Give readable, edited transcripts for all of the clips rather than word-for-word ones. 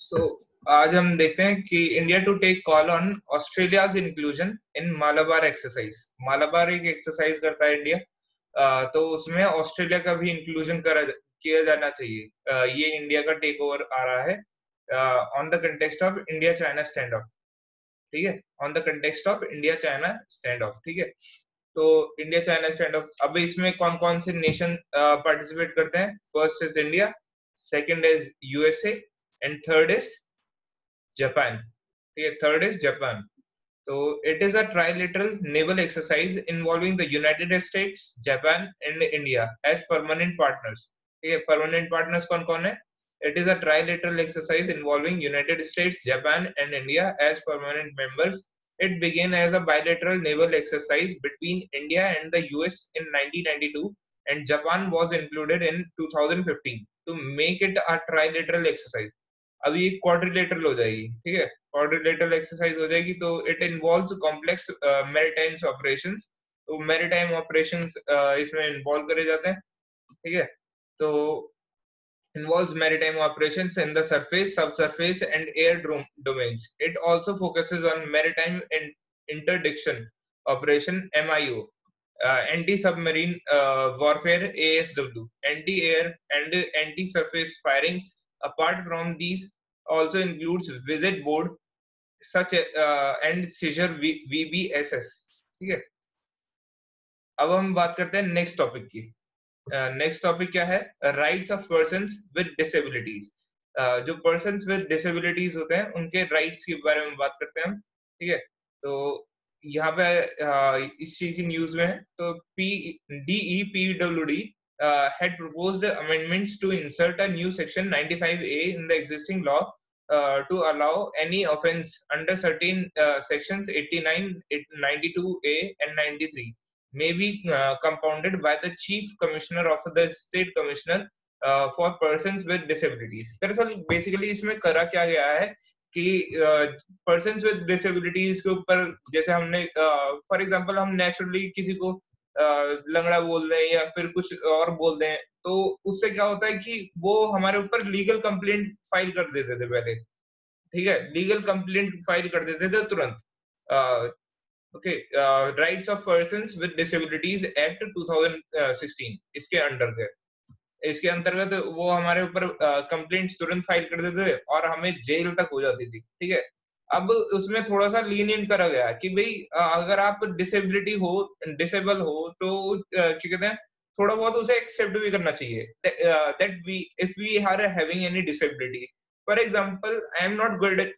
सो आज हम देखते हैं कि India to take call on Australia's inclusion in Malabar exercise. Malabar एक एक्सरसाइज करता है इंडिया, तो उसमें ऑस्ट्रेलिया का भी इंक्लूजन किया जाना चाहिए। ये इंडिया का टेक ओवर आ रहा है on the context of India China stand of. ठीक है, on the context of India China stand of. ठीक है, तो इंडिया चाइना स्टैंड ऑफ, अब इसमें कौन कौन से नेशन पार्टिसिपेट करते हैं? First is India, second is USA and third is Japan. ठीक है, थर्ड इज जापान। तो it is a trilateral naval exercise involving the United States, Japan and India as permanent partners. ठीक है, permanent partners कौन कौन है? It is a trilateral exercise involving United States, Japan, and India as permanent members. It began as a bilateral naval exercise between India and the US in 1992, and Japan was included in 2015 to make it a trilateral exercise. अभी एक quadrilateral हो जाएगी। ठीक है, quadrilateral exercise हो जाएगी, तो it involves complex maritime operations. तो मैरीटाइम ऑपरेशंस इसमें इन्वॉल्व करे जाते हैं। ठीक है, तो involves maritime operations in the surface, subsurface, and air domains. It also focuses on maritime interdiction operation (MIO), anti-submarine warfare (ASW), anti-air and anti-surface firings. Apart from these, also includes visit board such and seizure VBSS. ठीक है, अब हम बात करते हैं next topic की। Next topic क्या है? Rights of persons with disabilities. जो पर्सन्स विद डिसेबिलिटीज होते हैं उनके राइट्स के बारे में बात करते हैं हम। ठीक है, तो यहाँ पे इस चीज की न्यूज में है, तो DEPWD had proposed amendments to insert a new section 95A in the existing law to allow any offense under certain sections 89, 92A and 93 may be compounded by the chief commissioner of the state commissioner for persons with disabilities. दरअसल basically इसमें करा क्या गया है कि persons with disabilities के ऊपर, जैसे हमने फॉर एग्जांपल हम नेचुरली किसी को लंगड़ा बोल दें या फिर कुछ और बोल दें, तो उससे क्या होता है कि वो हमारे ऊपर लीगल कंप्लेंट फाइल कर देते थे पहले। ठीक है, लीगल कंप्लेंट फाइल कर देते थे तुरंत। Okay, rights of persons with disabilities act 2016, इसके अंतर्गत वो हमारे ऊपर कंप्लेंट्स तुरंत फाइल कर देते थे और हमें जेल तक हो जाती थी। ठीक है, अब उसमें थोड़ा सा लीनियंट करा गया कि भाई अगर आप डिसेबल हो तो क्या कहते हैं, थोड़ा बहुत उसे एक्सेप्ट भी करना चाहिए that we if we are having any disability. For example, I am not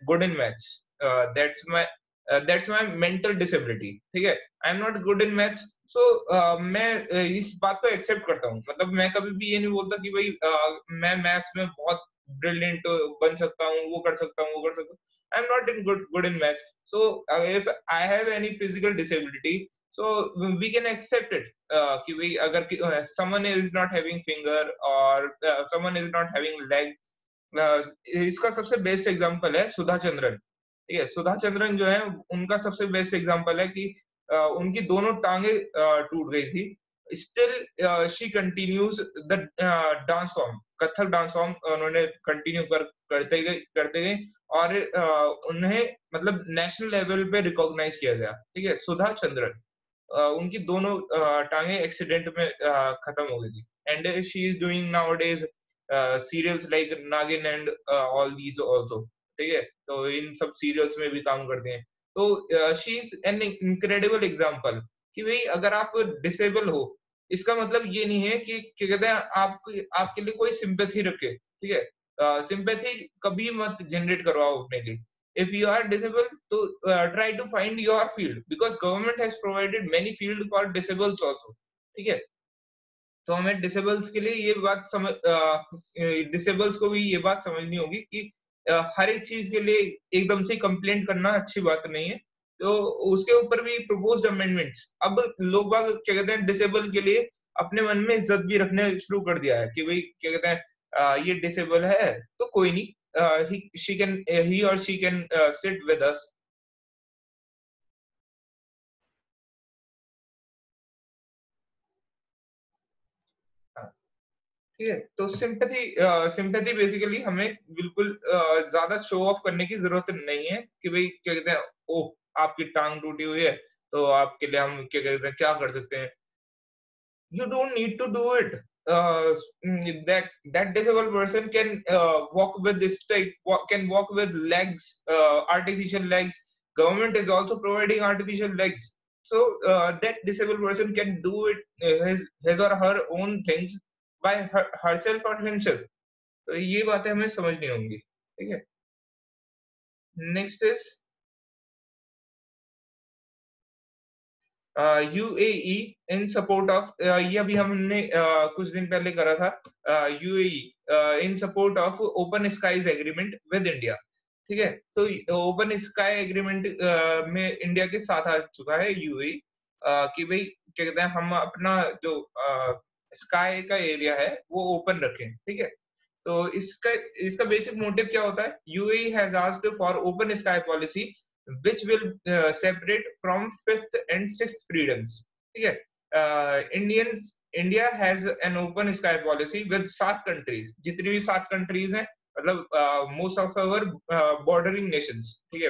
good in maths, that's my mental disability. ठीक है, I am not good in maths, so मैं इस बात को एक्सेप्ट करता हूँ। मतलब मैं कभी भी ये नहीं बोलता कि भाई मैं मैथ्स में बहुत ब्रिलियंट बन सकता हूँ, वो कर सकता हूँ, वो कर सकता हूँ। आई am not in good in maths, so if I have any physical disability, so we can accept it कि भाई अगर someone is not having finger or someone is not having leg, इसका सबसे बेस्ट एग्जांपल है सुधा चंद्रन। ठीक है, सुधा चंद्रन जो है उनका सबसे बेस्ट एग्जांपल है कि उनकी दोनों टांगे टूट गई थी, still she continues the dance form, Kathak dance form उन्होंने कंटिन्यू करते गए और उन्हें मतलब नेशनल लेवल पे रिकॉग्नाइज किया गया। ठीक है, सुधा चंद्रन, उनकी दोनों टांगे एक्सीडेंट में खत्म हो गई थी, and she is doing nowadays serials like Nagin and all these also. ठीक है, तो इन सब सीरियल्स में भी काम करते हैं। तो she is an incredible example कि भाई अगर आप डिसेबल हो, इसका मतलब ये नहीं है कि क्या कहते हैं आपके लिए कोई सिंपैथी रखे। ठीक है, सिंपैथी कभी मत जनरेट करवाओ अपने लिए। if you are disabled, तो try to find your field because government has provided many field for disabled also. ठीक है, तो हमें डिसेबल्स के लिए ये बात डिसेबल्स को भी ये बात समझनी होगी कि हर एक चीज के लिए एकदम से कंप्लेंट करना अच्छी बात नहीं है। तो उसके ऊपर भी प्रपोज्ड अमेंडमेंट्स, अब लोग बाग क्या कहते हैं डिसेबल के लिए अपने मन में इज्जत भी रखने शुरू कर दिया है कि भाई क्या कहते हैं ये डिसेबल है तो कोई नहीं, he or she can sit with us. ठीक है, तो सिंपैथी बेसिकली हमें बिल्कुल ज्यादा शो ऑफ करने की जरूरत नहीं है कि भाई क्या कहते हैं, ओह आपकी टांग टूटी हुई है तो आपके लिए हम क्या कहते हैं क्या कर सकते हैं। You don't need to do it. That disabled person can walk with this type, can walk with legs, artificial legs. Government is also providing artificial legs, so that disabled person can do it his or her own things by herself or himself. तो ये बातें हमें समझनी होंगी, ठीक है। Next is UAE in support of, ये अभी हमने कुछ दिन पहले करा था, UAE in support of open skies agreement with India. ठीक है, तो ओपन स्काई एग्रीमेंट में इंडिया के साथ आ चुका है यूएई, कि भाई क्या कहते हैं हम अपना जो स्काई का एरिया है वो ओपन रखें। ठीक है, तो इसका इसका बेसिक मोटिव क्या होता है, UAE has asked for open sky policy which will separate from fifth and sixth freedoms। ठीक है, India has an open sky policy with 7 countries, जितनी भी 7 कंट्रीज हैं, मतलब most of our bordering nations. ठीक है,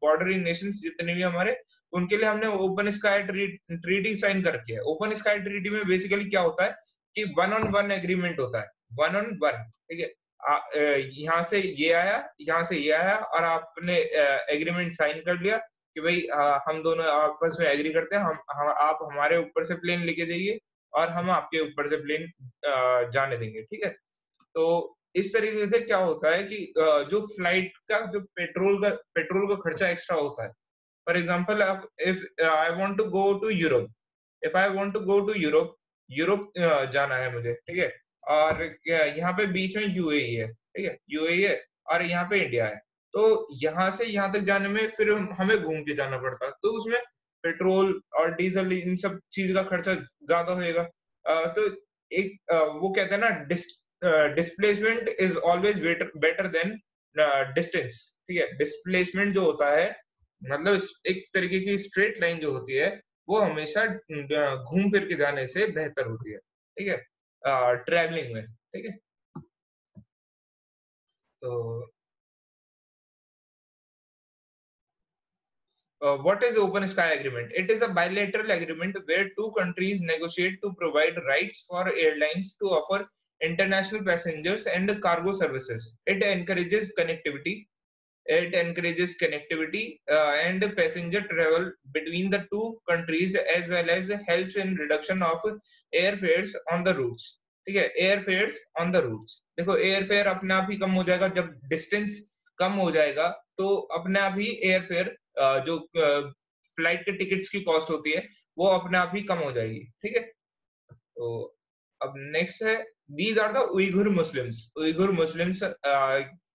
बॉर्डरिंग नेशंस जितने भी हमारे, उनके लिए हमने ओपन स्काई ट्रीटी साइन कर रखी है। ओपन स्काई ट्रीटी में बेसिकली क्या होता है कि 1-on-1 एग्रीमेंट होता है, 1-on-1। ठीक है, यहाँ से ये आया, यहाँ से ये आया, और आपने एग्रीमेंट साइन कर लिया कि भाई हम दोनों आपस में एग्री करते हैं, हम आप हमारे ऊपर से प्लेन लेके जाइए और हम आपके ऊपर से प्लेन जाने देंगे। ठीक है, तो इस तरीके से क्या होता है कि जो फ्लाइट का जो पेट्रोल का खर्चा एक्स्ट्रा होता है। For example, if I want to go to Europe, if I want to go to Europe, Europe जाना है मुझे। ठीक है, और यहाँ पे बीच में यूएई है। ठीक है, यूएई है और यहाँ पे इंडिया है, तो यहाँ से यहाँ तक जाने में फिर हमें घूम के जाना पड़ता है, तो उसमें पेट्रोल और डीजल इन सब चीज का खर्चा ज्यादा होएगा। तो एक वो कहते हैं ना, displacement is always better than distance. ठीक है, डिस्प्लेसमेंट जो होता है मतलब एक तरीके की स्ट्रेट लाइन जो होती है वो हमेशा घूम फिर के जाने से बेहतर होती है। ठीक है, ट्रैवलिंग में। ठीक है, तो what is open sky agreement? It is a bilateral agreement where two countries negotiate to provide rights for airlines to offer international passengers and cargo services. It encourages connectivity and passenger travel between the two countries, as well as helps in reduction of airfares on the routes। ठीक है, एयरफेयर्स on the roots, देखो airfare अपने आप ही कम हो जाएगा, जब distance कम हो जाएगा तो अपने आप ही एयरफेयर जो फ्लाइट के टिकट्स की कॉस्ट होती है वो अपने आप ही कम हो जाएगी। ठीक है, तो अब नेक्स्ट है, these are the Uighur Muslims. Uighur Muslims,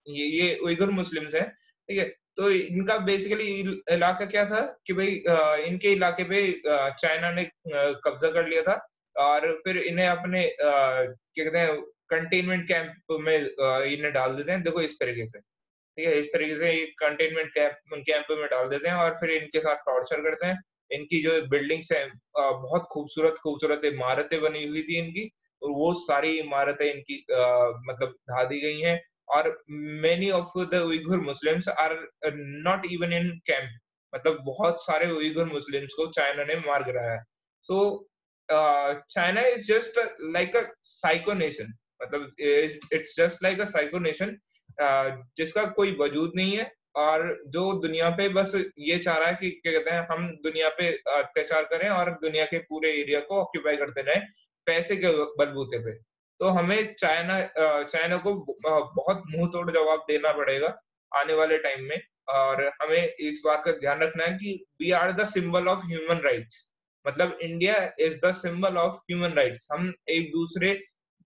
ये उइघुर मुस्लिम्स हैं। ठीक है, तो इनका बेसिकली इलाका क्या था कि भाई इनके इलाके पे चाइना ने कब्जा कर लिया था, और फिर इन्हें अपने क्या कहते हैं कंटेनमेंट कैंप में इन्हें डाल देते हैं। देखो इस तरीके से, ठीक है, इस तरीके से कंटेनमेंट कैंप में डाल देते हैं और फिर इनके साथ टॉर्चर करते हैं। इनकी जो बिल्डिंग्स हैं बहुत खूबसूरत खूबसूरत इमारतें बनी हुई थी इनकी, और वो सारी इमारतें इनकी मतलब ढा दी गई हैं। और many of the Uighur Muslims are not even in camp, मतलब बहुत सारे उइघुर मुस्लिम्स को चाइना ने मार गिराया है। So China is just like a psycho nation, मतलब it's just like a psycho nation जिसका कोई वजूद नहीं है, और जो दुनिया पे बस ये चाह रहा है कि क्या कहते हैं हम दुनिया पे अत्याचार करें और दुनिया के पूरे एरिया को ऑक्यूपाई करते रहें पैसे के बलबूते पे। तो हमें चाइना को बहुत मुंह तोड़ जवाब देना पड़ेगा आने वाले टाइम में, और हमें इस बात का ध्यान रखना है कि we are the symbol of human rights, मतलब India is the symbol of human rights. हम एक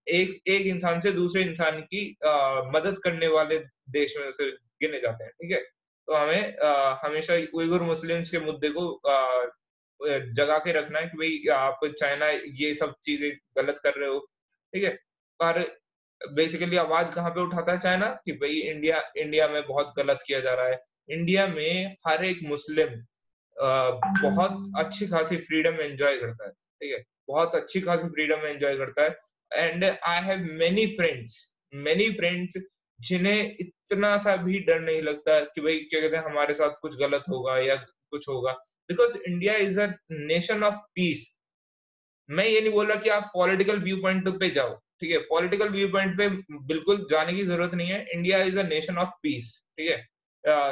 एक इंसान से दूसरे इंसान की मदद करने वाले देश में से गिने जाते हैं। ठीक है, तो हमें हमेशा उइगुर मुस्लिम्स के मुद्दे को जगा के रखना है कि भाई आप चाइना ये सब चीजें गलत कर रहे हो। ठीक है, और बेसिकली आवाज कहाँ पे उठाता है चाइना कि भाई इंडिया इंडिया में बहुत गलत किया जा रहा है। इंडिया में हर एक मुस्लिम बहुत अच्छी खासी फ्रीडम एंजॉय करता है। ठीक है, बहुत अच्छी खासी फ्रीडम एंजॉय करता है, and I have many friends जिन्हें इतना सा भी डर नहीं लगता कि भाई क्या कहते हैं हमारे साथ कुछ गलत होगा या कुछ होगा, because India is a nation of peace. मैं ये नहीं बोल रहा कि आप पॉलिटिकल व्यू पॉइंट पे जाओ, ठीक है, पॉलिटिकल व्यू पॉइंट पे बिल्कुल जाने की जरूरत नहीं है। India is a nation of peace, ठीक है।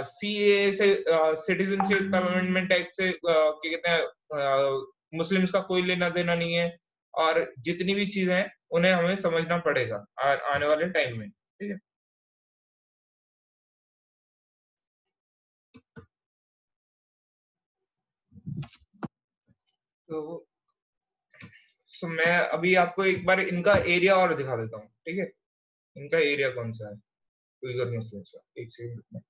सीए से, सिटीजनशिप अमेंडमेंट एक्ट से क्या कहते हैं मुस्लिम्स का कोई लेना देना नहीं है, और जितनी भी चीजें हैं उन्हें हमें समझना पड़ेगा आने वाले टाइम में, ठीक है। तो सो मैं अभी आपको एक बार इनका एरिया और दिखा देता हूँ, ठीक है। इनका एरिया कौन सा है, उइगर मुस्लिम्स का, एक सेकंड।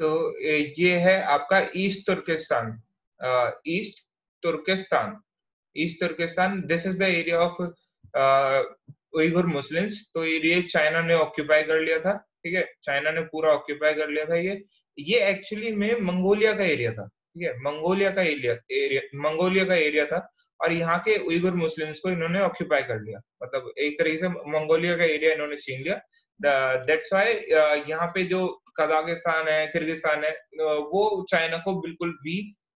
तो ये है आपका East Turkestan, East Turkestan, East Turkestan. This is the area of Uighur Muslims. तो ये चाइना ने ऑक्यूपाई कर लिया था, ठीक है, चाइना ने पूरा ऑक्यूपाई कर लिया था। ये एक्चुअली में मंगोलिया का एरिया था, ठीक है, मंगोलिया का एरिया था, और यहाँ के उइगुर मुस्लिम्स को इन्होंने ऑक्यूपाई कर लिया, मतलब एक तरीके से मंगोलिया का एरिया इन्होंने छीन लिया। दैट्स वाई यहाँ पे जो कजाकिस्तान है, किर्गिस्तान है, वो चाइना को बिल्कुल भी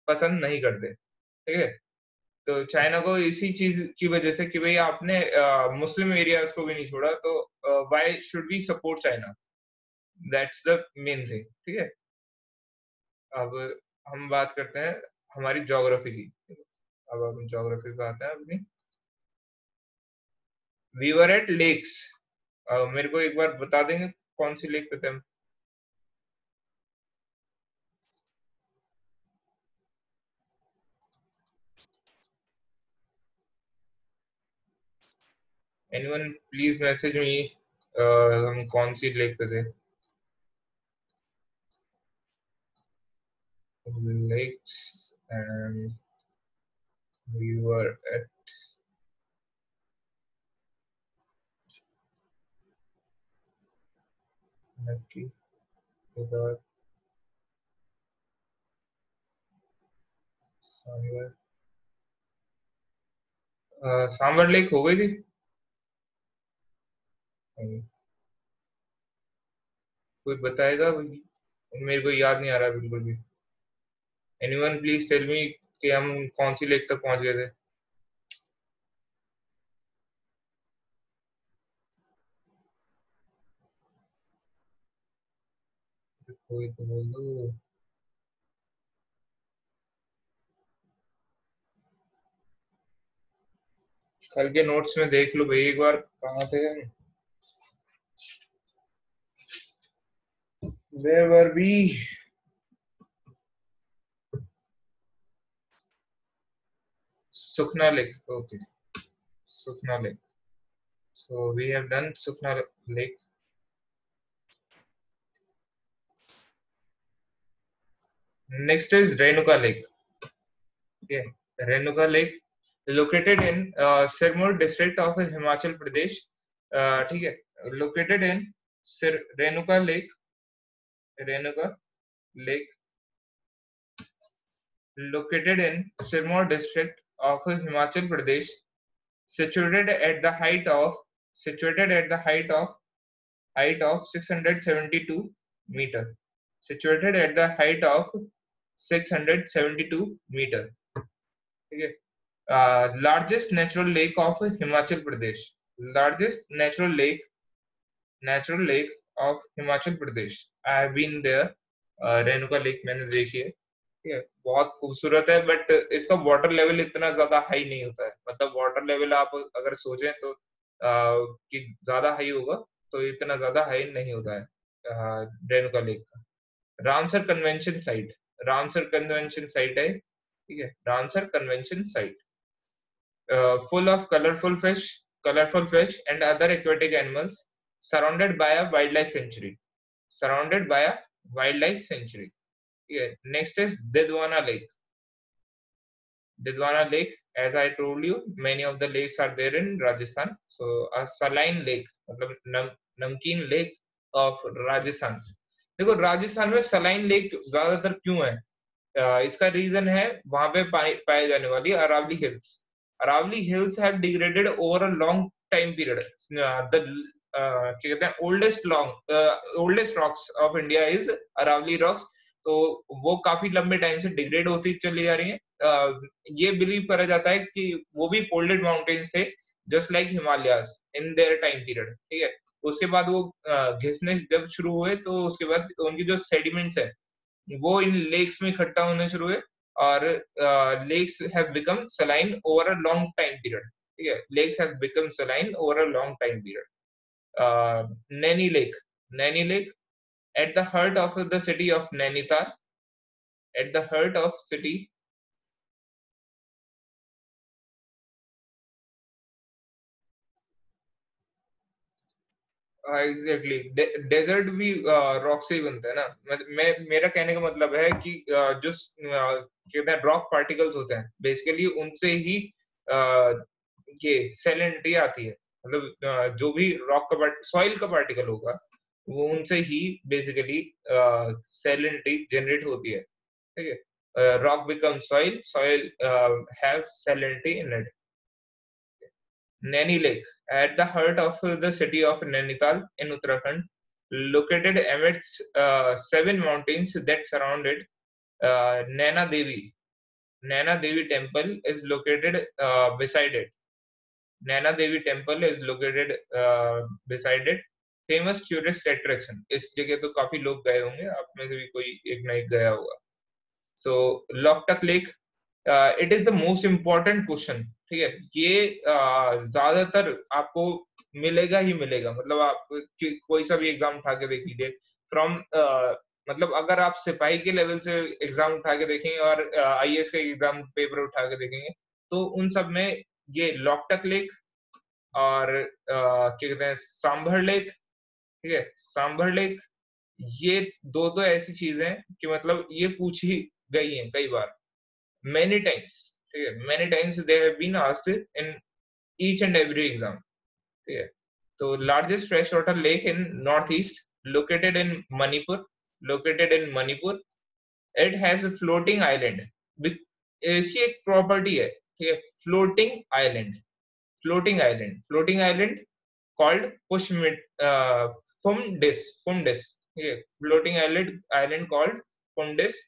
पसंद नहीं करते, ठीक है। तो चाइना को इसी चीज की वजह से कि भाई आपने मुस्लिम एरियाज को भी नहीं छोड़ा, तो why should we support China, that's the main thing, ठीक है। अब हम बात करते हैं हमारी ज्योग्राफी की। अब हम ज्योग्राफी पे आते हैं अपनी। We were at lakes. मेरे को एक बार बता देंगे कौन सी लेक पे थे हम? एनीवन प्लीज मैसेज मी, हम कौन सी लेक पे थे? Lakes and we were at Nakki, Kedar, sambar. Sambar lake हो गई थी। कोई बताएगा भाई? मेरे को याद नहीं आ रहा बिल्कुल भी। एनीवन प्लीज टेल मी कि हम कौन सी लेक तक पहुंच गए थे? कोई तो बोल दो। कल के नोट्स में देख लो भाई एक बार, कहाँ थे हम? Where were we? Sukna Lake. Okay, Sukna Lake. So we have done Sukna Lake. Next is Renuka Lake. Okay, Renuka Lake located in Sirmur district of Himachal Pradesh. ठीक है, located in Renuka Lake. Renuka Lake located in Sirmur district of Himachal Pradesh, situated at the height of 672 meter. Situated at the height of 672 meter. ठीक है। Largest natural lake of Himachal Pradesh. Largest natural lake of Himachal Pradesh. I have been there. Renuka lake मैंने देखी है, ठीक है, बहुत खूबसूरत है, बट इसका वाटर लेवल इतना ज्यादा हाई नहीं होता है। मतलब वाटर लेवल आप अगर सोचें तो कि ज्यादा हाई होगा, तो इतना ज्यादा हाई नहीं होता है रेणुका लेक का। Ramsar convention site, Ramsar convention site है, ठीक है, Ramsar convention site. full of colorful fish and other aquatic animals, surrounded by a wildlife sanctuary. Surrounded by a wildlife sanctuary. Yeah. Next is Didwana Lake. Didwana Lake, as I told you, many of the lakes are there in Rajasthan. So a saline lake, मतलब नमकीन lake of Rajasthan. देखो राजस्थान में saline lake ज्यादातर क्यों है? इसका reason है वहां पे पाए जाने वाली Aravalli hills. Aravalli hills have degraded over a long time period. The क्या कहते हैं oldest rocks of India is Aravalli rocks. तो वो काफी लंबे टाइम से डिग्रेड होती चली जा रही है. ये बिलीव करा जाता है कि वो भी फोल्डेड माउंटेन्स थे, just like Himalayas in their time period. ठीक है. उसके बाद वो घिसने जब शुरू हुए तो उसके बाद उनकी जो सेडिमेंट्स है वो इन लेक्स में इकट्ठा होने शुरू हुए और lakes have become saline over a long time period. ठीक है. Lakes have become saline over a long time period. Naini lake. Naini lake at the heart of the city of Nainital. At the heart of city. Exactly. Desert भी rock से ही बनता है ना. मैं मेरा कहने का मतलब है कि जो कहते हैं रॉक पार्टिकल्स होते हैं बेसिकली उनसे ही ये सैलिनिटी आती है. मतलब जो भी रॉक का सॉइल का पार्टिकल होगा वो उनसे ही बेसिकली सैलिनिटी जनरेट होती है. ठीक है. Rock become soil have salinity in it. Naini Lake, at the heart of the city of Nainital in Uttarakhand, located amidst seven mountains that surround it. Naina Devi. Naina Devi Temple is located beside it. Naina Devi Temple is located beside it. Famous tourist attraction. इस जगह तो काफी लोग गए होंगे. आप में से भी कोई एक ना एक गया होगा. So Loktak Lake, it is the most important question. ठीक है. ये ज्यादातर आपको मिलेगा ही मिलेगा. मतलब आप कोई सा भी एग्जाम उठा के देख लीजिए फ्रॉम मतलब अगर आप सिपाही के लेवल से एग्जाम उठा के देखेंगे और आईएएस का एग्जाम पेपर उठा के देखेंगे तो उन सब में ये लॉकटक लेक और क्या कहते हैं सांभर लेक. ठीक है. सांभर लेक ये दो ऐसी चीजें हैं कि मतलब ये पूछी गई हैं कई बार. many times. ठीक है. Many times they have been asked in each and every exam. ठीक है. तो largest freshwater lake in northeast, located in Manipur. Located in Manipur. It has a floating island. इसकी एक प्रॉपर्टी है. ठीक है. Floating island. Floating island. Floating island called Fumdis. Fumdis. ठीक है. Floating island called Fumdis.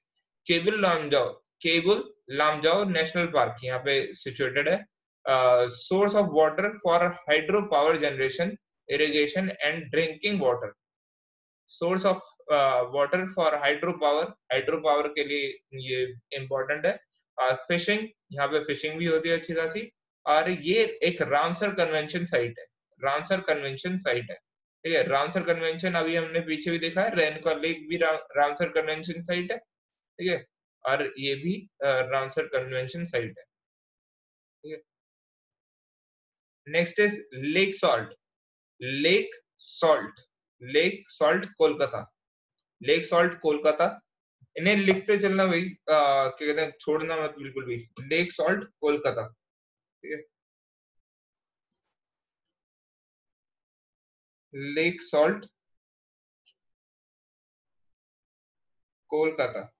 Cable Lamjao. Cable Lamjao national park यहाँ पे situated है. Source of water for hydro power generation, irrigation and drinking water. Source of water for hydro power के लिए ये important है. Fishing, यहाँ पे फिशिंग भी होती है अच्छी खासी. और ये एक रामसर कन्वेंशन साइट है. रामसर कन्वेंशन साइट है. ठीक है. रामसर कन्वेंशन अभी हमने पीछे भी देखा है. रेनका लेक भी रामसर कन्वेंशन साइट है. ठीक है. और ये भी रामसर कन्वेंशन साइट है. ठीक है. Next is lake salt. Lake salt. Lake salt Kolkata. Lake salt Kolkata. इन्हें लिखते चलना भाई. क्या कहते हैं छोड़ना मत बिल्कुल भी. Lake salt Kolkata. ठीक है. Lake salt Kolkata.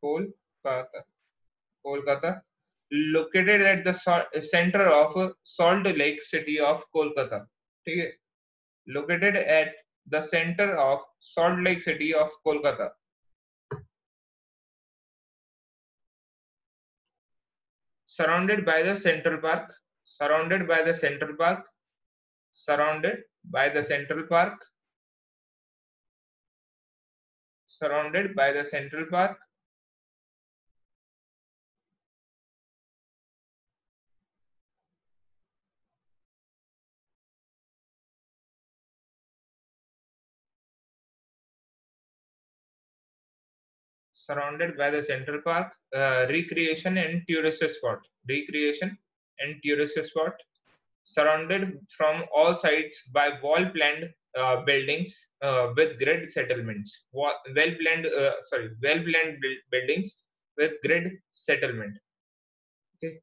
Kolkata. Kolkata. Located at the center of Salt Lake City of Kolkata. ठीक है. Located at the center of Salt Lake City of Kolkata. Surrounded by the Central Park. Surrounded by the Central Park. Surrounded by the Central Park. Surrounded by the Central Park. Surrounded by the Central Park. Recreation and tourist spot. Recreation and tourist spot, surrounded from all sides by wall-planned buildings with grid settlements. Well-planned buildings with grid settlement. Okay.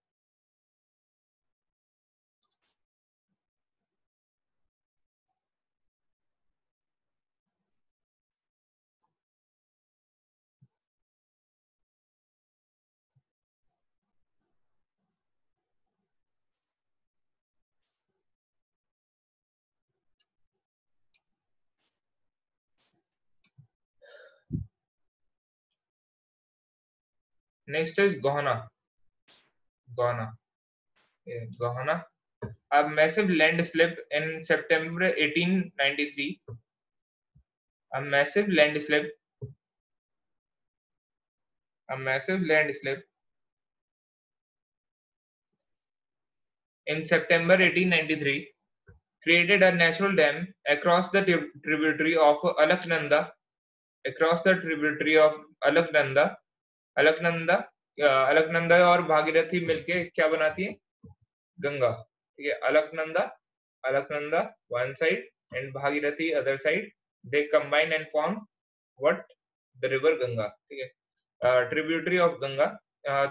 Next is Gohana. Gohana. Yeah, Gohana. A massive landslip in September 1893. A massive landslip. A massive landslip in September 1893 created a natural dam across the tributary of Alaknanda. Across the tributary of Alaknanda. Alaknanda Alaknanda और भागीरथी मिलके क्या बनाती है? गंगा. ठीक है. Alaknanda one side and Bhagirathi other side, they combine and form what? The river Ganga. ठीक है. Tributary of Ganga.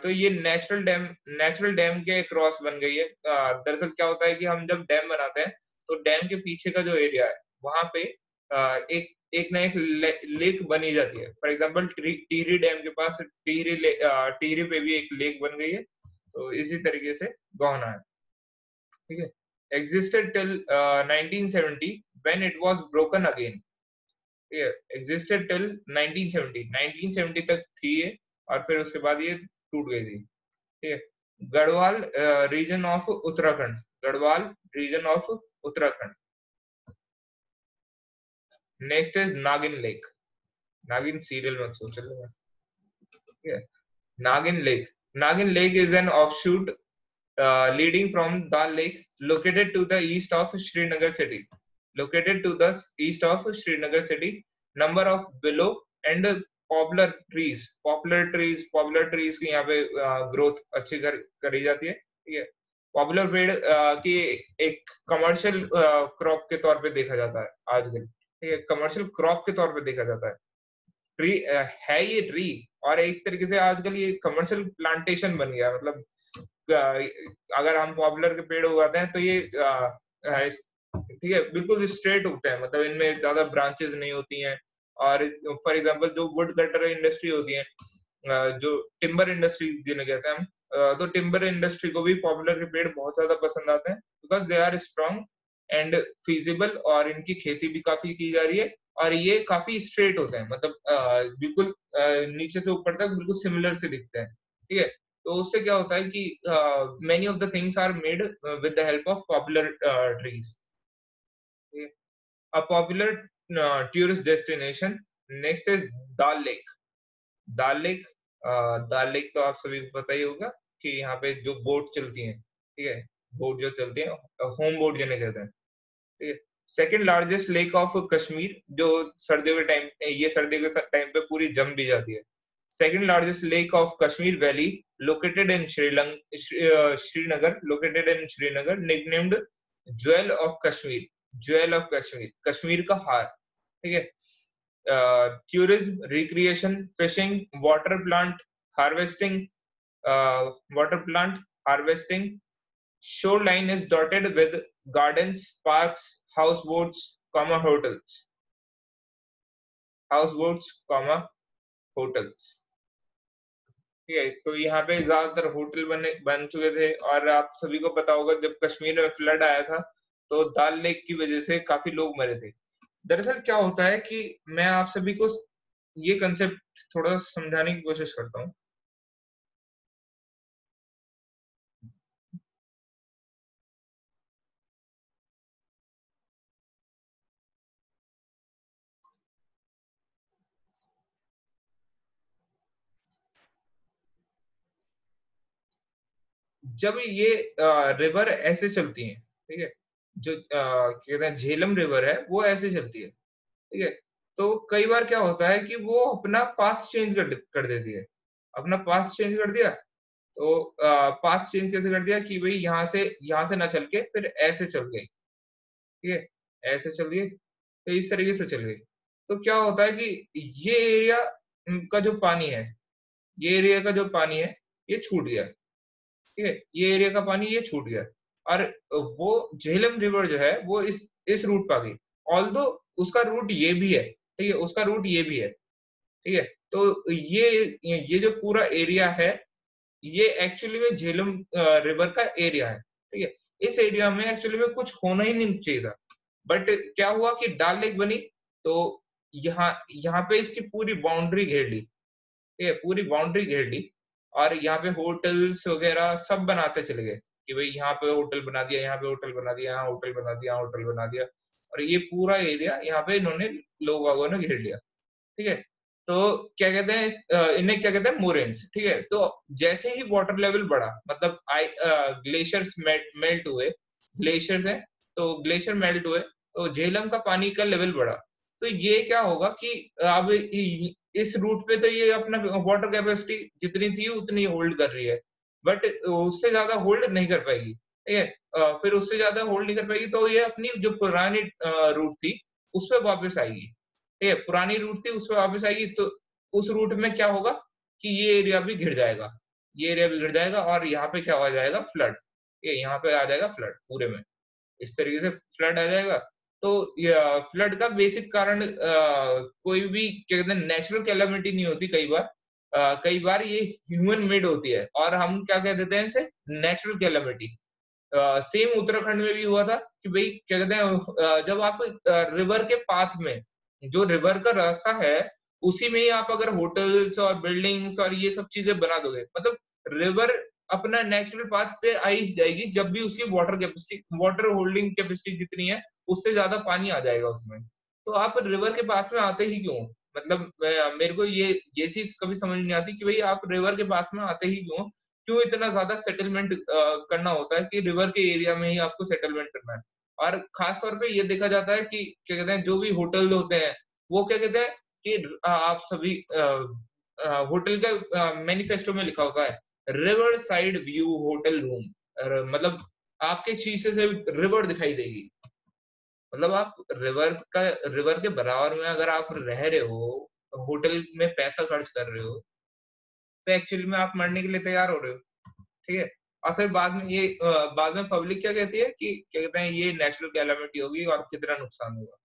तो ये नेचुरल डैम के क्रॉस बन गई है. दरअसल क्या होता है कि हम जब डैम बनाते हैं तो डैम के पीछे का जो एरिया है वहां पे एक एक ना एक लेक बनी जाती है. फॉर एग्जांपल टीरी डैम के पास टीरी पे भी एक लेक बन गई है. तो इसी तरीके से गोहना है. ठीक है. Existed till 1970 when it was broken again. Existed till 1970. 1970 तक थी ये और फिर उसके बाद ये टूट गई थी. ठीक है. Garhwal region of Uttarakhand. Garhwal region of Uttarakhand. Next is Nagin lake. Nagin serial मत सोच लो. ठीक है. Nagin lake. Nagin Lake is an offshoot leading from Dal Lake, located to the east of Srinagar city. Located to the east of Srinagar city. Number of willow and poplar trees. Poplar trees की यहाँ पे growth अच्छी करी जाती है. ठीक है. Popular पेड़ की एक कमर्शियल क्रॉप के तौर पे देखा जाता है आजकल. ठीक है. कमर्शियल क्रॉप के तौर पे देखा जाता है. ट्री है ये ट्री और एक तरीके से आजकल ये कमर्शियल प्लांटेशन बन गया. मतलब अगर हम पॉपुलर के पेड़ उगाते हैं तो ये ठीक है बिल्कुल स्ट्रेट उगते हैं. मतलब इनमें ज्यादा ब्रांचेस नहीं होती हैं. और फॉर एग्जांपल जो वुड कटर इंडस्ट्री होती है, जो टिम्बर इंडस्ट्री जिन्हें कहते हैं हम, तो टिम्बर इंडस्ट्री को भी पॉपुलर के पेड़ बहुत ज्यादा पसंद आते हैं because they are strong and feasible और इनकी खेती भी काफी की जा रही है और ये काफी स्ट्रेट होते हैं. मतलब बिल्कुल नीचे से ऊपर तक बिल्कुल सिमिलर से दिखते हैं. ठीक है. तो उससे क्या होता है कि many of the things are made with the help of poplar trees. A popular tourist destination. Next is Dal lake. Dal lake. Dal lake तो आप सभी को पता ही होगा कि यहाँ पे जो बोट चलती हैं. ठीक है. बोट जो चलती है होम बोट जिन्हें कहते हैं. ठीक है. Second largest lake of Kashmir, जो सर्दियों के टाइम, ये सर्दियों के टाइम पे पूरी जम भी जाती है. Second largest lake of Kashmir valley, located in Srinagar, located in Srinagar, nicknamed jewel of Kashmir. Jewel of Kashmir, Kashmir का हार. ठीक है. Tourism, recreation, fishing, water plant harvesting. Shoreline is dotted with gardens, parks, houseboats, hotels. ठीक है. तो यहाँ पे ज्यादातर होटल बन चुके थे और आप सभी को पता होगा जब कश्मीर में फ्लड आया था तो दाल लेक की वजह से काफी लोग मरे थे. दरअसल क्या होता है कि मैं आप सभी को ये कंसेप्ट थोड़ा समझाने की कोशिश करता हूँ. जब ये रिवर ऐसे चलती है, ठीक है, जो कहते हैं झेलम रिवर है वो ऐसे चलती है. ठीक है. तो कई बार क्या होता है कि वो अपना पाथ चेंज कर देती है. अपना पाथ चेंज कर दिया तो पाथ चेंज कैसे कर दिया कि भाई यहाँ से ना चल के फिर ऐसे चल गई, ठीक है, ऐसे चल गई, तो इस तरीके से चल गई। तो क्या होता है कि ये एरिया का जो पानी है, ये एरिया का जो पानी है ये छूट गया, ठीक है, ये एरिया का पानी ये छूट गया, और वो झेलम रिवर जो है वो इस रूट पर आ गई। ऑल्दो उसका रूट ये भी है, ठीक है, उसका रूट ये भी है, ठीक है। तो ये जो पूरा एरिया है ये एक्चुअली में झेलम रिवर का एरिया है, ठीक है। इस एरिया में एक्चुअली में कुछ होना ही नहीं चाहिए था, बट क्या हुआ कि डाल लेक बनी, तो यहाँ यहाँ पे इसकी पूरी बाउंड्री घेर ली, ठीक है, पूरी बाउंड्री घेर ली, और यहाँ पे होटल्स वगैरह सब बनाते चले गए कि भाई यहाँ पे होटल बना दिया, यहाँ पे होटल बना दिया, यहाँ होटल बना दिया, यहाँ होटल बना दिया, और ये पूरा एरिया यहाँ पे इन्होंने लोग बागों ने घेर लिया, ठीक है। तो क्या कहते हैं इन्हें क्या कहते हैं, मोरेन्स, ठीक है। तो जैसे ही वाटर लेवल बढ़ा, मतलब ग्लेशियर्स मेल्ट हुए, ग्लेशियर्स है, तो ग्लेशियर मेल्ट हुए, तो झेलम का पानी का लेवल बढ़ा। तो ये क्या होगा कि अब इस रूट पे तो ये अपना वाटर कैपेसिटी जितनी थी उतनी होल्ड कर रही है, बट उससे ज्यादा होल्ड नहीं कर पाएगी, ठीक है। फिर उससे ज्यादा होल्ड नहीं कर पाएगी, तो ये अपनी जो पुरानी रूट थी उस पर वापस आएगी, ठीक है, पुरानी रूट थी उस पर वापस आएगी। तो उस रूट में क्या होगा कि ये एरिया भी घिर जाएगा, ये एरिया भी घिर जाएगा, और यहाँ पे क्या आ जाएगा, फ्लड, ये यहाँ पे आ जाएगा फ्लड पूरे में, इस तरीके से फ्लड आ जाएगा। तो फ्लड का बेसिक कारण कोई भी क्या कहते हैं नेचुरल कैलामिटी नहीं होती, कई बार ये ह्यूमन मेड होती है, और हम क्या कह देते हैं इसे, नेचुरल कैलामिटी। सेम उत्तराखंड में भी हुआ था कि भाई क्या कहते हैं जब आप रिवर के पाथ में, जो रिवर का रास्ता है उसी में ही आप अगर होटल्स और बिल्डिंग्स और ये सब चीजें बना दोगे, मतलब रिवर अपना नेचुरल पाथ पे आ ही जाएगी जब भी उसकी वाटर होल्डिंग कैपेसिटी जितनी है उससे ज्यादा पानी आ जाएगा उसमें। तो आप रिवर के पास में आते ही क्यों, मतलब मेरे को ये चीज कभी समझ नहीं आती कि भाई आप रिवर के पास में आते ही क्यों, क्यों इतना ज्यादा सेटलमेंट करना होता है कि रिवर के एरिया में ही आपको सेटलमेंट करना है। और खास तौर पे ये देखा जाता है कि क्या कहते हैं जो भी होटल होते हैं वो क्या कहते हैं कि आप सभी होटल का मैनिफेस्टो में लिखा होता है river side view hotel room, मतलब आपके शीशे से रिवर दिखाई देगी, मतलब आप रिवर के बराबर में अगर आप रह रहे हो, होटल में पैसा खर्च कर रहे हो, तो एक्चुअली में आप मरने के लिए तैयार हो रहे हो, ठीक है। और फिर बाद में पब्लिक क्या कहती है कि क्या कहते हैं ये नेचुरल कैलामिटी होगी और कितना नुकसान होगा।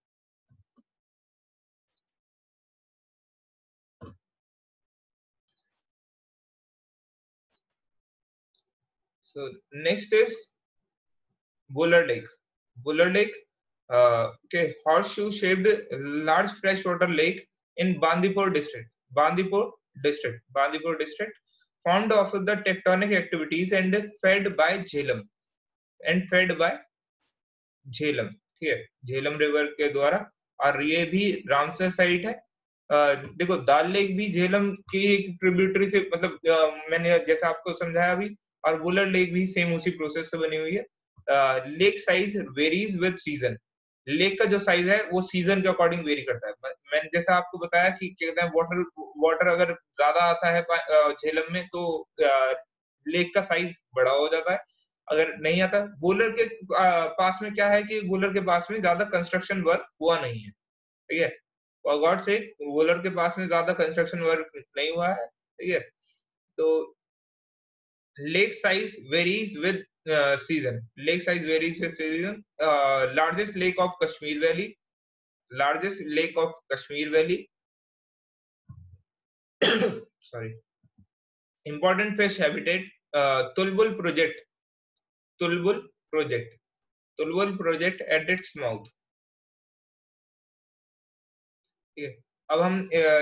So next is Buller Lake. Buller Lake, okay, horseshoe-shaped large freshwater lake in Bandipur district, formed of the tectonic activities and fed by Jhelum, ठीक है, झेलम रिवर के द्वारा। और ये भी रामसर साइट है। देखो दाल लेक भी झेलम की एक ट्रिब्यूटरी से, मतलब मैंने जैसा आपको समझाया अभी, और वुलर लेक भी सेम उसी प्रोसेस से बनी हुई है। Lake size varies with season, lake का जो साइज है वो सीजन के अकॉर्डिंग वेरी करता है। मैंने जैसा आपको बताया कि क्या कहते हैं वाटर वाटर अगर ज्यादा आता है झेलम में तो लेक का साइज बड़ा हो जाता है, अगर नहीं आता। वुलर के पास में क्या है कि वुलर के पास में ज्यादा कंस्ट्रक्शन वर्क हुआ नहीं है, ठीक है, फॉर गॉड से वुलर के पास में ज्यादा कंस्ट्रक्शन वर्क नहीं हुआ है, ठीक है। तो lake size varies with season, lake size varies with season. Largest lake of Kashmir valley, largest lake of Kashmir Valley. Sorry. Important fish habitat, Tulbul project, Tulbul project, Tulbul project at its mouth. ठीक है, अब हम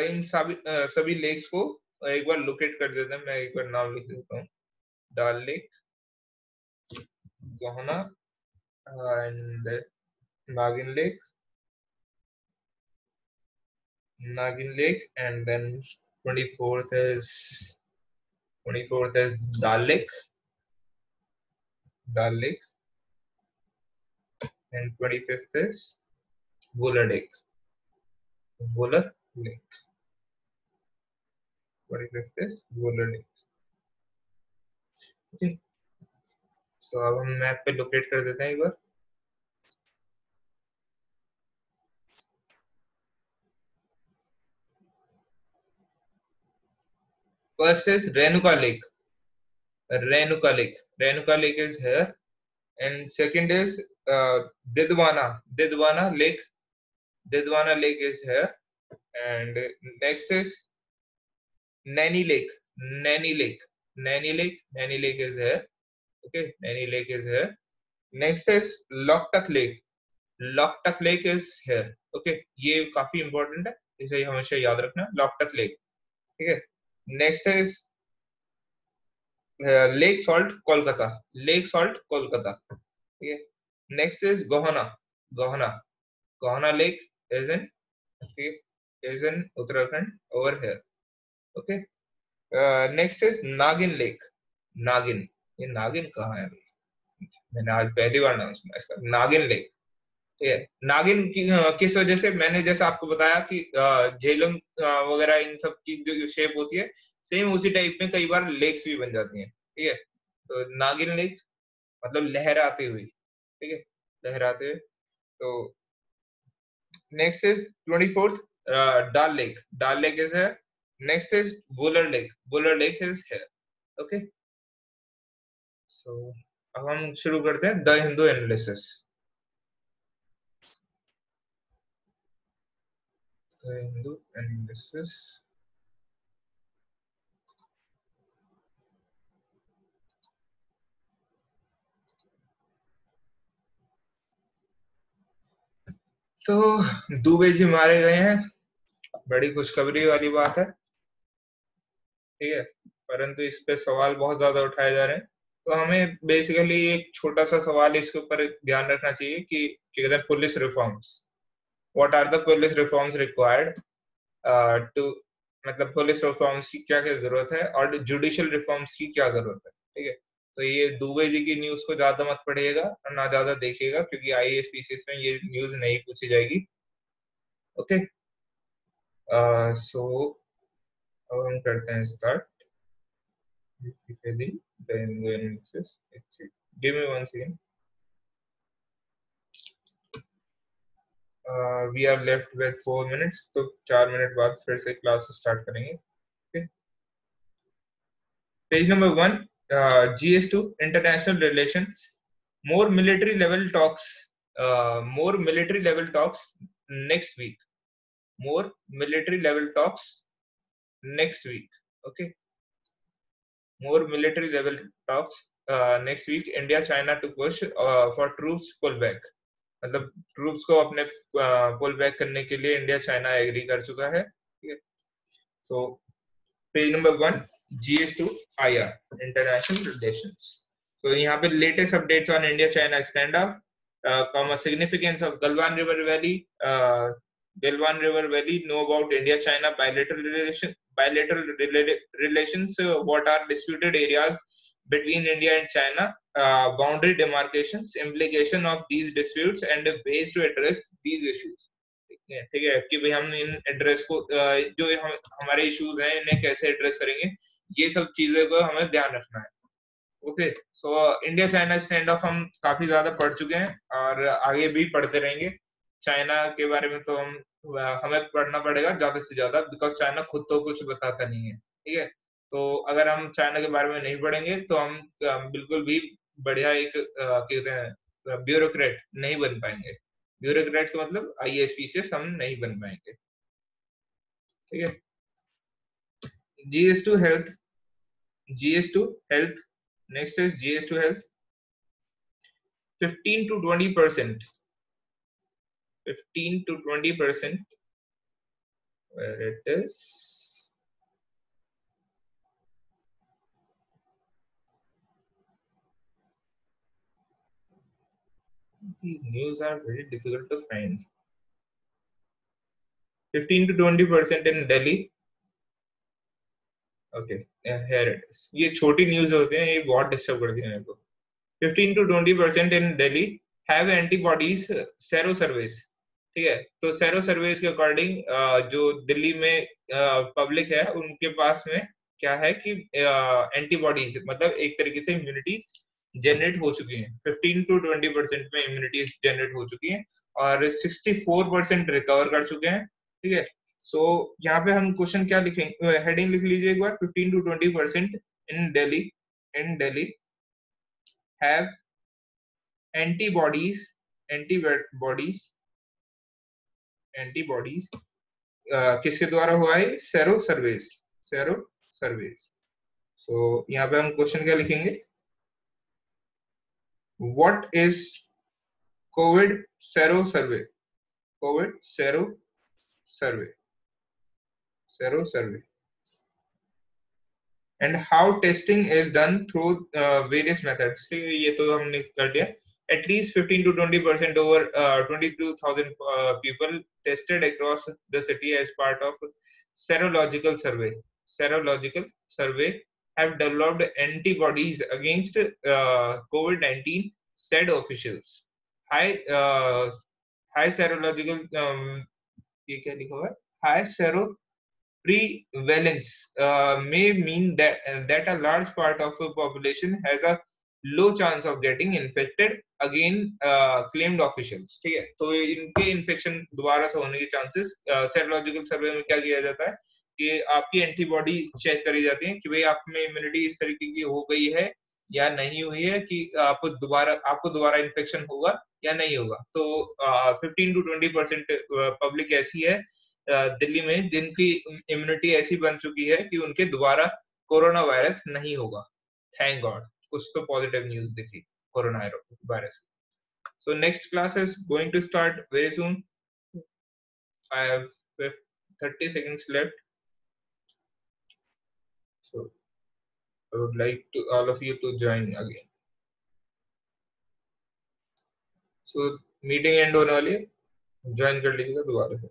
इन सभी lakes को एक बार locate कर देते हैं। मैं एक बार नाम लिख देता हूँ, डाल लेक, गोहना, एंड नागिन lake, and then 24th is 24th is Dal Lake, and 25th is Wooler Lake, Wooler Lake. 25th is Wooler Lake. Okay, so अब हम मैप पे लोकेट कर देते हैं एक बार। First is Renuka lake, Renuka lake is here, and second is Didwana, Didwana Lake, Didwana Lake is here, and next is Naini Lake, Naini Lake, Naini Lake, Naini Lake is here. Okay, Naini Lake is here. Next is Loktak Lake, Loktak Lake is here. Okay, ये काफी important है, इसे हमेशा याद रखना, Loktak Lake. ठीक है, next is Lake Salt Kolkata, Lake Salt Kolkata. ठीक है, next is Gohana, Gohana, Gohana Lake is in, okay, is in Uttarakhand over here. Okay, next is Nagin Lake, Nagin, ये नागिन कहाँ है भाई, मैंने आज पहली बार नाम सुना इसका, नागिन लेक। ठीक है, नागिन की किस वजह से, मैंने जैसे आपको बताया कि झेलम वगैरह इन सब की जो शेप होती है, सेम उसी टाइप में कई बार लेक्स भी बन जाती हैं। ठीक है, तो नागिन लेक मतलब लहराते हुए, ठीक है, लहराते हुए। तो next is 24th Dal Lake, Dal Lake is here. Next is Buller Lake, Buller Lake is here. Okay, so अब हम शुरू करते हैं the Hindu analysis, the Hindu analysis. तो दुबे जी मारे गए हैं, बड़ी खुशखबरी वाली बात है। ठीक है, परंतु इस पे सवाल बहुत ज्यादा उठाए जा रहे हैं, तो हमें बेसिकली एक छोटा सा सवाल इसके ऊपर ध्यान रखना चाहिए कि कहते हैं police reforms, what are the police reforms required to, मतलब पुलिस रिफॉर्म्स की क्या क्या जरूरत है और जुडिशियल रिफॉर्म्स की क्या जरूरत है। ठीक है, तो ये दुबे जी की न्यूज को ज्यादा मत पढ़िएगा और ना ज्यादा देखिएगा, क्योंकि आईएएस पीसीएस में ये न्यूज नहीं पूछी जाएगी। ओके, सो अब हम करते हैं start. Give me one second, we are left with 4 minutes, तो 4 मिनट बाद फिर से क्लास स्टार्ट करेंगे। okay? Page number 1, GS2 international relations, more military level talks, more military level talks next week, more military level talks next week. Okay, more military level talks next week, India China to push for troops pullback, मतलब troops को अपने pull back करने के लिए India China agree कर चुका है। ठीक है, तो page number 1, GS2 IR international relations. तो यहाँ पे latest updates on India China stand of, significance of Galwan river valley, Galwan River Valley, know about India China bilateral relations, what are disputed areas between India and China, boundary demarcations, implication of these disputes and ways to address these issues. ठीक है कि भाई हम इन address को जो हमारे issues हैं इन्हें कैसे एड्रेस करेंगे, ये सब चीजें को हमें ध्यान रखना है। Okay, so India China stand of हम काफी ज्यादा पढ़ चुके हैं और आगे भी पढ़ते रहेंगे। चाइना के बारे में तो हमें पढ़ना पड़ेगा ज्यादा से ज्यादा, बिकॉज चाइना खुद तो कुछ बताता नहीं है। ठीक है, तो अगर हम चाइना के बारे में नहीं पढ़ेंगे तो हम बिल्कुल भी बढ़िया एक कहते हैं ब्यूरोक्रेट नहीं बन पाएंगे। ब्यूरोक्रेट का मतलब आईएएस पीसीएस हम नहीं बन पाएंगे। ठीक है, GS2 health, GS2 health, next is GS2 health, 15 to 20%, 15 to 20%, where it is, these news are very difficult to find. 15 to 20% in Delhi. Okay, here it is. ये छोटी न्यूज होते हैं, ये बहुत डिस्टर्ब करती है मेरे को। 15 to 20% in Delhi have antibodies sero service. ठीक है, तो सेरो सर्विस के अकॉर्डिंग जो दिल्ली में पब्लिक है उनके पास में क्या है कि एंटीबॉडीज मतलब एक तरीके से इम्यूनिटी जनरेट हो चुकी है, 15 to 20% में इम्यूनिटी जनरेट हो चुकी है और 64% रिकवर कर चुके हैं। ठीक है, सो यहाँ पे हम क्वेश्चन क्या लिखेंगे, हेडिंग लिख लीजिए एक बार, 15 to 20% in Delhi have antibodies antibodies antibodies किसके द्वारा हुआ है, सेरो सर्वेस। सो यहाँ पे हम क्वेश्चन क्या लिखेंगे, what is covid sero survey, covid sero survey and how testing is done through various methods. ठीक है, ये तो हमने कर दिया। At least 15 to 20% over 22,000 people tested across the city as part of serological survey. Serological survey have developed antibodies against COVID-19, said officials. High high serological ये क्या लिखा हुआ है, high sero prevalence may mean that a large part of the population has a low chance of getting infected again, claimed officials। ठीक है, तो इनके infection दोबारा से होने के चांसेस, सेरोलॉजिकल सर्वे में क्या किया जाता है कि आपकी एंटीबॉडी चेक करी जाती है कि भाई आप में इम्यूनिटी इस तरीके की हो गई है या नहीं हुई है कि आपको दोबारा इन्फेक्शन होगा या नहीं होगा। तो 15 to 20% पब्लिक ऐसी है दिल्ली में जिनकी इम्यूनिटी ऐसी बन चुकी है कि उनके दोबारा कोरोना वायरस नहीं होगा। थैंक गॉड, कुछ तो पॉजिटिव न्यूज दिखी corona virus. So next class is going to start very soon. I have 30 seconds left, so I would like to all of you to join again. So meeting and होने वाली है, join कर लीजिएगा दोबारा से।